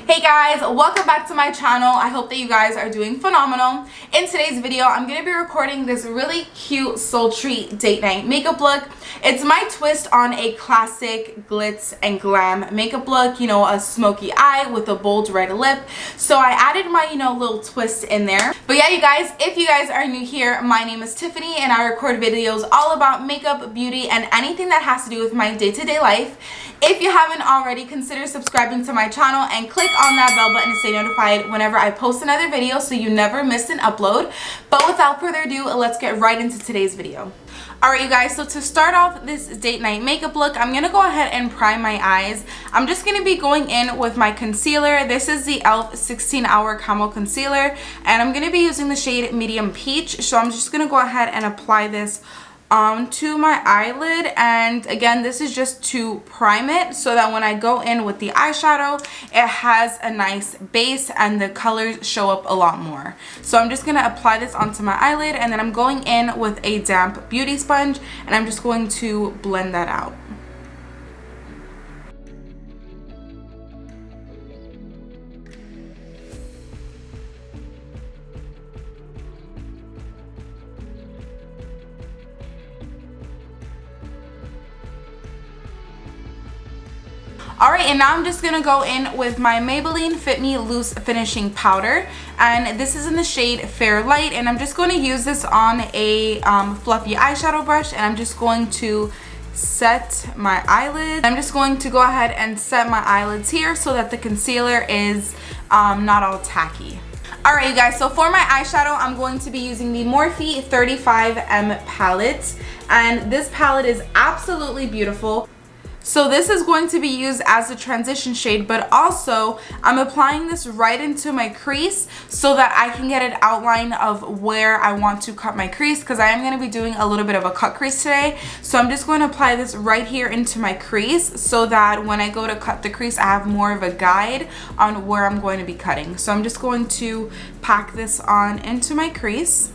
Hey guys, welcome back to my channel. I hope that you guys are doing phenomenal. In today's video, I'm going to be recording this really cute, sultry date night makeup look. It's my twist on a classic glitz and glam makeup look, you know, a smoky eye with a bold red lip. So I added my, little twist in there. But yeah, you guys, if you guys are new here, my name is Tiffany and I record videos all about makeup, beauty, and anything that has to do with my day-to-day life. If you haven't already, consider subscribing to my channel and click on that bell button to stay notified whenever I post another video so you never miss an upload. But without further ado, let's get right into today's video. Alright you guys, so to start off this date night makeup look, I'm going to go ahead and prime my eyes. I'm just going to be going in with my concealer. This is the e.l.f. 16-Hour Camo Concealer, and I'm going to be using the shade Medium Peach. So I'm just going to go ahead and apply this onto my eyelid, and again, this is just to prime it so that when I go in with the eyeshadow, it has a nice base and the colors show up a lot more. So I'm just going to apply this onto my eyelid, and then I'm going in with a damp beauty sponge and I'm just going to blend that out. Alright, and now I'm just going to go in with my Maybelline Fit Me Loose Finishing Powder, and this is in the shade Fair Light, and I'm just going to use this on a fluffy eyeshadow brush, and I'm just going to set my eyelid. I'm just going to go ahead and set my eyelids here so that the concealer is not all tacky. Alright you guys, so for my eyeshadow, I'm going to be using the Morphe 35M palette, and this palette is absolutely beautiful. So this is going to be used as a transition shade, but also I'm applying this right into my crease so that I can get an outline of where I want to cut my crease, because I am going to be doing a little bit of a cut crease today. So I'm just going to apply this right here into my crease so that when I go to cut the crease, I have more of a guide on where I'm going to be cutting. So I'm just going to pack this on into my crease.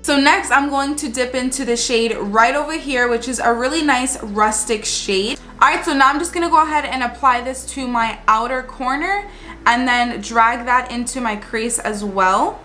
So next I'm going to dip into the shade right over here, which is a really nice rustic shade. Alright, so now I'm just going to go ahead and apply this to my outer corner and then drag that into my crease as well.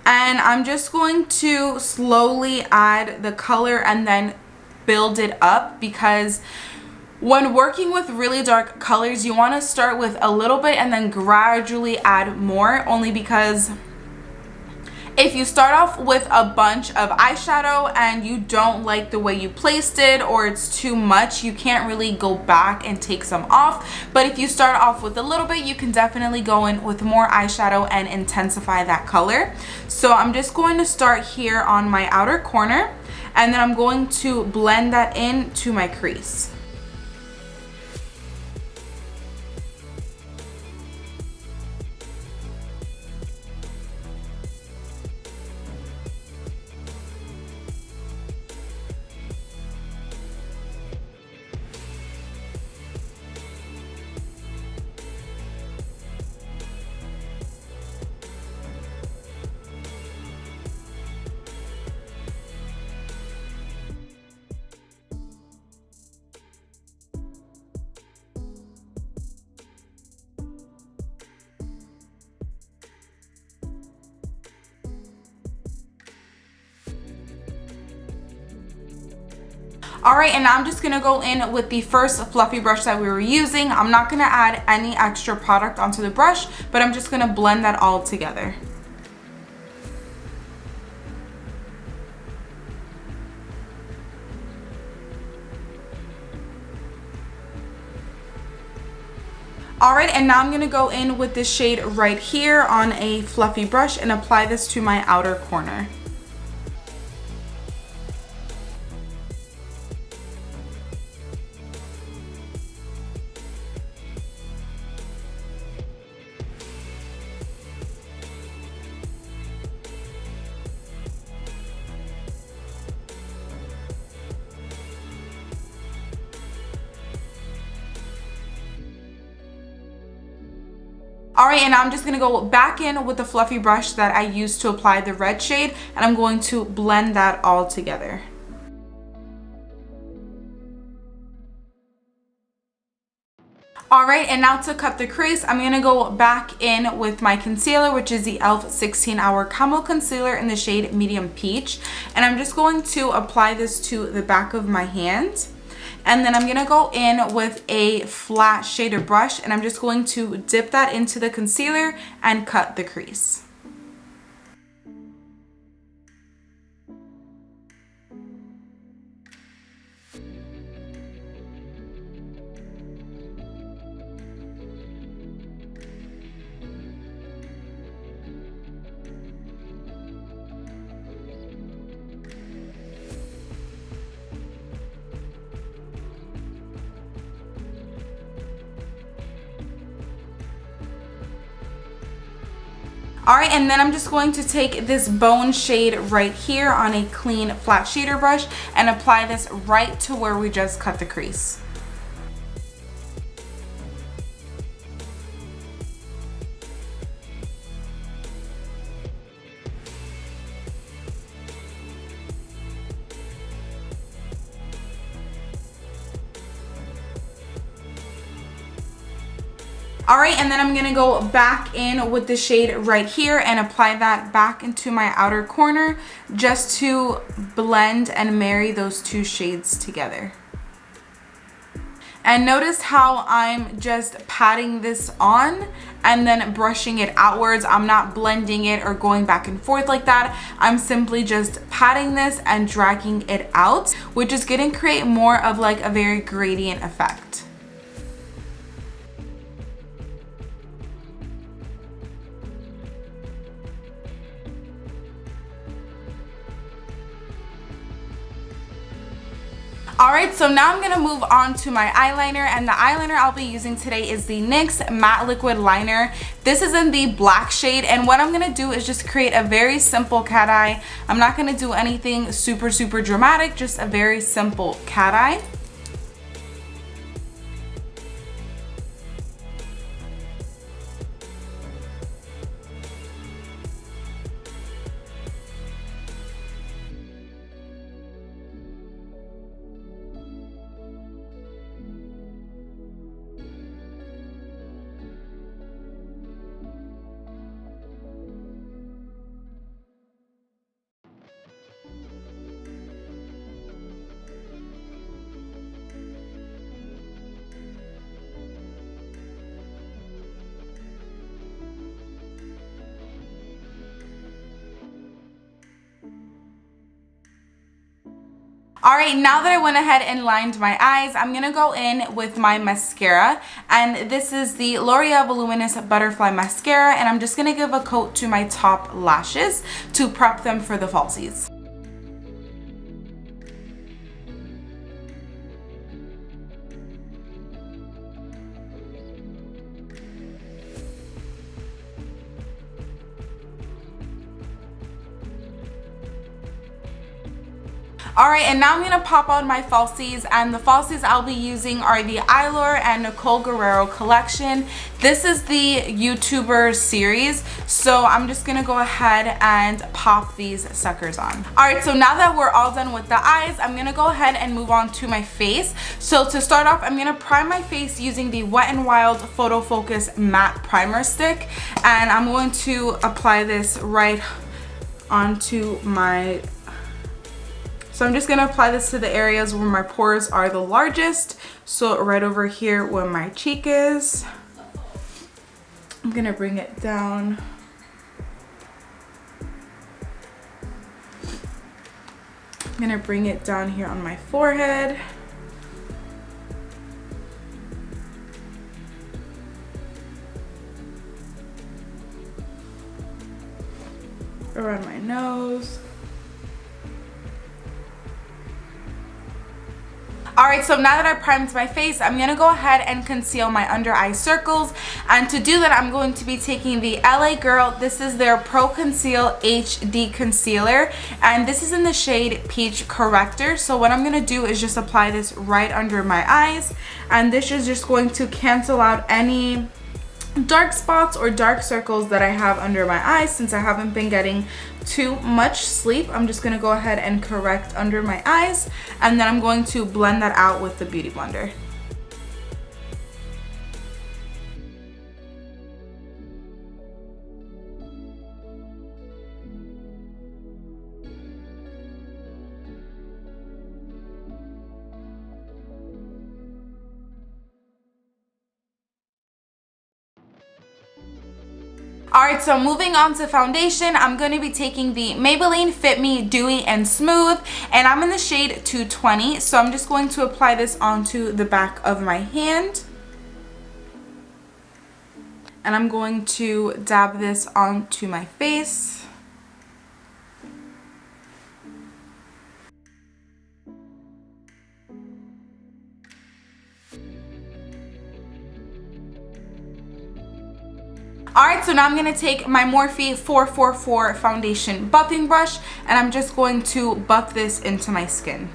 And I'm just going to slowly add the color and then build it up, because when working with really dark colors, you want to start with a little bit and then gradually add more, only because if you start off with a bunch of eyeshadow and you don't like the way you placed it, or it's too much, you can't really go back and take some off. But if you start off with a little bit, you can definitely go in with more eyeshadow and intensify that color. So I'm just going to start here on my outer corner, and then I'm going to blend that into my crease. Alright, and now I'm just going to go in with the first fluffy brush that we were using. I'm not going to add any extra product onto the brush, but I'm just going to blend that all together. Alright, and now I'm going to go in with this shade right here on a fluffy brush and apply this to my outer corner. Alright, and now I'm just going to go back in with the fluffy brush that I used to apply the red shade, and I'm going to blend that all together. Alright, and now to cut the crease, I'm going to go back in with my concealer, which is the e.l.f. 16 Hour Camo Concealer in the shade Medium Peach. And I'm just going to apply this to the back of my hand. And then I'm going to go in with a flat shader brush, and I'm just going to dip that into the concealer and cut the crease. Alright, and then I'm just going to take this bone shade right here on a clean flat shader brush and apply this right to where we just cut the crease. Alright, and then I'm going to go back in with the shade right here and apply that back into my outer corner just to blend and marry those two shades together. And notice how I'm just patting this on and then brushing it outwards. I'm not blending it or going back and forth like that. I'm simply just patting this and dragging it out, which is going to create more of like a very gradient effect. Alright, so now I'm going to move on to my eyeliner, and the eyeliner I'll be using today is the NYX Matte Liquid Liner. This is in the black shade, and what I'm going to do is just create a very simple cat eye. I'm not going to do anything super dramatic, just a very simple cat eye. Alright, now that I went ahead and lined my eyes, I'm going to go in with my mascara. And this is the L'Oreal Voluminous Butterfly Mascara. And I'm just going to give a coat to my top lashes to prep them for the falsies. Alright, and now I'm going to pop on my falsies, and the falsies I'll be using are the Eylure and Nicole Guerrero collection. This is the YouTuber series, so I'm just going to go ahead and pop these suckers on. Alright, so now that we're all done with the eyes, I'm going to go ahead and move on to my face. So to start off, I'm going to prime my face using the Wet n Wild Photo Focus Matte Primer Stick, and I'm going to apply this right onto my... So I'm just going to apply this to the areas where my pores are the largest. So right over here where my cheek is. I'm going to bring it down. I'm going to bring it down here on my forehead. Around my nose. Alright, so now that I've primed my face, I'm going to go ahead and conceal my under eye circles. And to do that, I'm going to be taking the LA Girl. This is their Pro Conceal HD Concealer. And this is in the shade Peach Corrector. So what I'm going to do is just apply this right under my eyes. And this is just going to cancel out any dark spots or dark circles that I have under my eyes since I haven't been getting too much sleep. I'm just gonna go ahead and correct under my eyes, and then I'm going to blend that out with the Beauty Blender. Alright, so moving on to foundation, I'm going to be taking the Maybelline Fit Me Dewy and Smooth, and I'm in the shade 220, so I'm just going to apply this onto the back of my hand. And I'm going to dab this onto my face. Alright, so now I'm going to take my Morphe 444 foundation buffing brush, and I'm just going to buff this into my skin.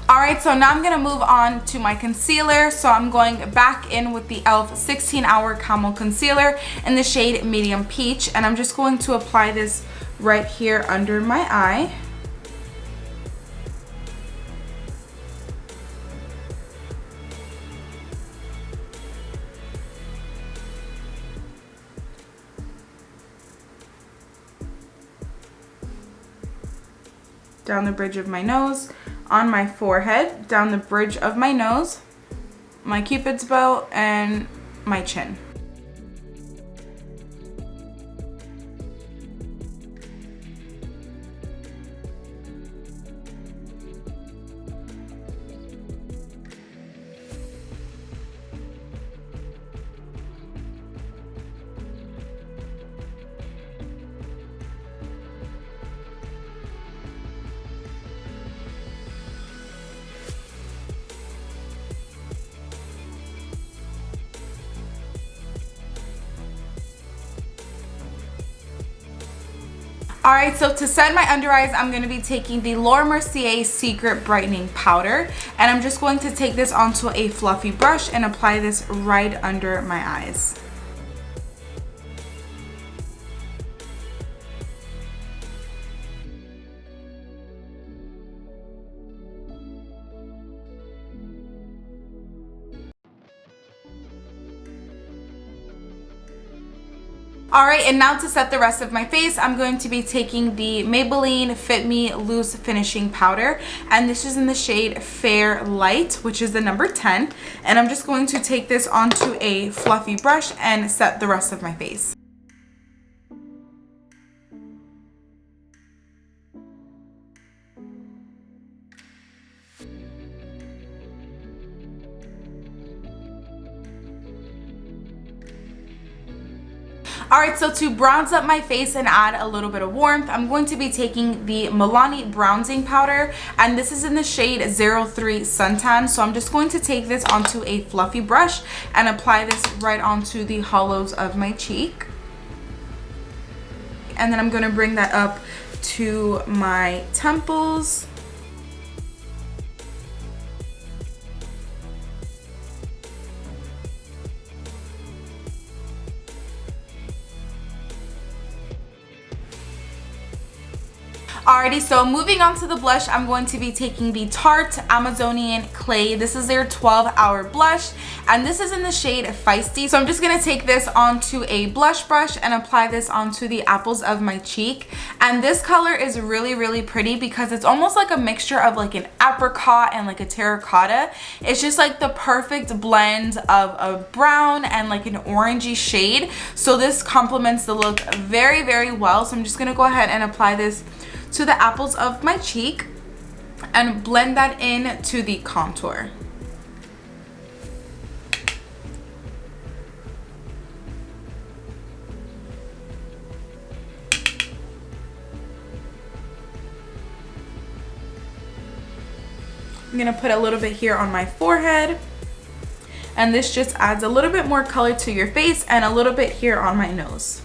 Alright, so now I'm going to move on to my concealer. So I'm going back in with the e.l.f. 16 Hour Camo Concealer in the shade Medium Peach. And I'm just going to apply this right here under my eye. Down the bridge of my nose, on my forehead, down the bridge of my nose, my Cupid's bow, and my chin. Alright, so to set my under eyes, I'm going to be taking the Laura Mercier Secret Brightening Powder. And I'm just going to take this onto a fluffy brush and apply this right under my eyes. Alright, and now to set the rest of my face, I'm going to be taking the Maybelline Fit Me Loose Finishing Powder. And this is in the shade Fair Light, which is the number 10. And I'm just going to take this onto a fluffy brush and set the rest of my face. Alright, so to bronze up my face and add a little bit of warmth, I'm going to be taking the Milani Bronzing Powder, and this is in the shade 03 Suntan. So I'm just going to take this onto a fluffy brush and apply this right onto the hollows of my cheek. And then I'm going to bring that up to my temples. Alrighty, so moving on to the blush, I'm going to be taking the Tarte Amazonian Clay. This is their 12-hour blush, and this is in the shade Feisty. So I'm just going to take this onto a blush brush and apply this onto the apples of my cheek. And this color is really, really pretty because it's almost like a mixture of like an apricot and like a terracotta. It's just like the perfect blend of a brown and like an orangey shade. So this complements the look very, very well. So I'm just going to go ahead and apply this to the apples of my cheek and blend that in to the contour. I'm gonna put a little bit here on my forehead and this just adds a little bit more color to your face and a little bit here on my nose.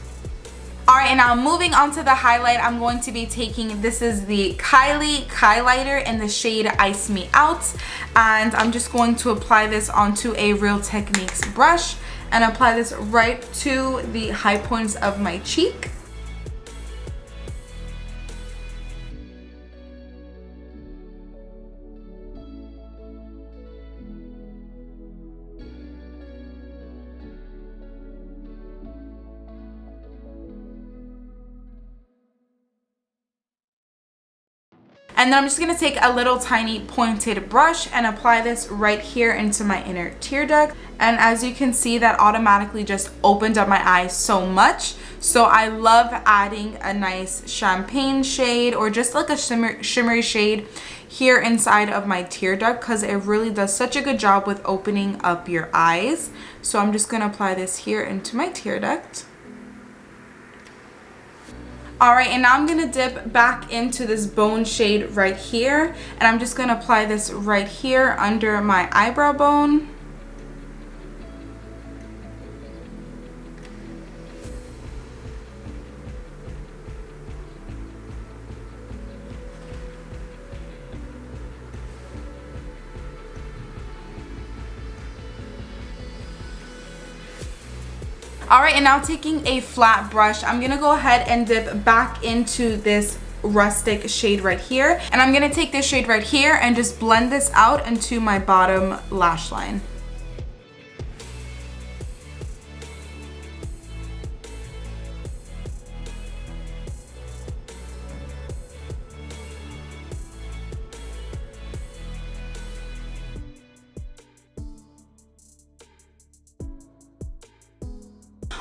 Alright, and now moving on to the highlight, I'm going to be taking, this is the Kylie highlighter in the shade Ice Me Out, and I'm just going to apply this onto a Real Techniques brush and apply this right to the high points of my cheek. And then I'm just going to take a little tiny pointed brush and apply this right here into my inner tear duct. And as you can see, that automatically just opened up my eyes so much. So I love adding a nice champagne shade or just like a shimmery shade here inside of my tear duct, because it really does such a good job with opening up your eyes. So I'm just going to apply this here into my tear duct. Alright, and now I'm going to dip back into this bone shade right here, and I'm just going to apply this right here under my eyebrow bone. Alright, and now taking a flat brush, I'm going to go ahead and dip back into this rustic shade right here. And I'm going to take this shade right here and just blend this out into my bottom lash line.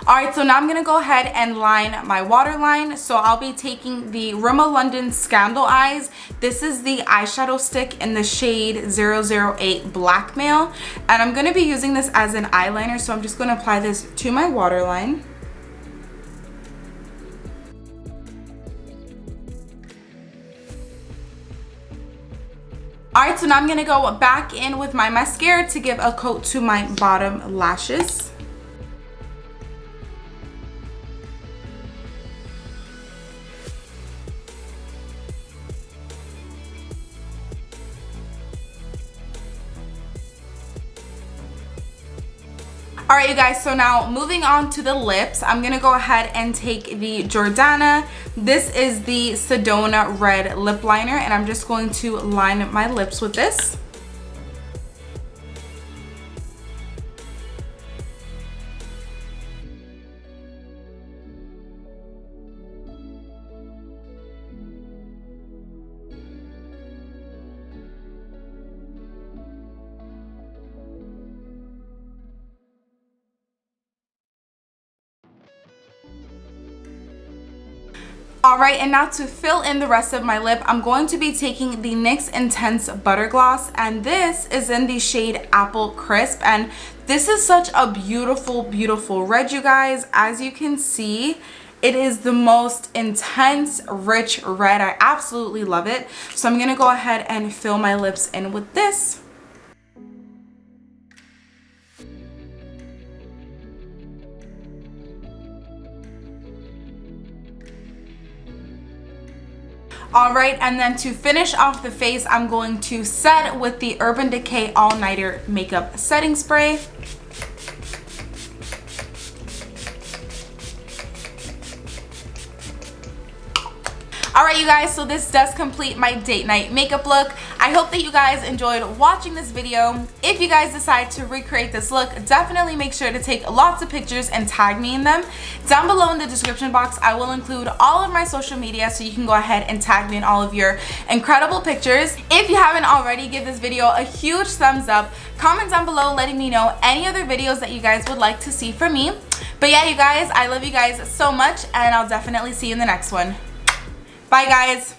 Alright, so now I'm going to go ahead and line my waterline. So I'll be taking the Rimmel London Scandal Eyes. This is the eyeshadow stick in the shade 008 Blackmail. And I'm going to be using this as an eyeliner. So I'm just going to apply this to my waterline. Alright, so now I'm going to go back in with my mascara to give a coat to my bottom lashes. Alright you guys, so now moving on to the lips, I'm going to go ahead and take the Jordana. This is the Sedona Red Lip Liner, and I'm just going to line my lips with this. Alright, and now to fill in the rest of my lip, I'm going to be taking the NYX Intense Butter Gloss, and this is in the shade Apple Crisp, and this is such a beautiful, beautiful red, you guys. As you can see, it is the most intense, rich red. I absolutely love it. So I'm going to go ahead and fill my lips in with this. Alright, and then to finish off the face, I'm going to set with the Urban Decay All Nighter Makeup Setting Spray. Alright you guys, so this does complete my date night makeup look. I hope that you guys enjoyed watching this video. If you guys decide to recreate this look, definitely make sure to take lots of pictures and tag me in them. Down below in the description box, I will include all of my social media so you can go ahead and tag me in all of your incredible pictures. If you haven't already, give this video a huge thumbs up. Comment down below letting me know any other videos that you guys would like to see from me. But yeah, you guys, I love you guys so much, and I'll definitely see you in the next one. Bye guys.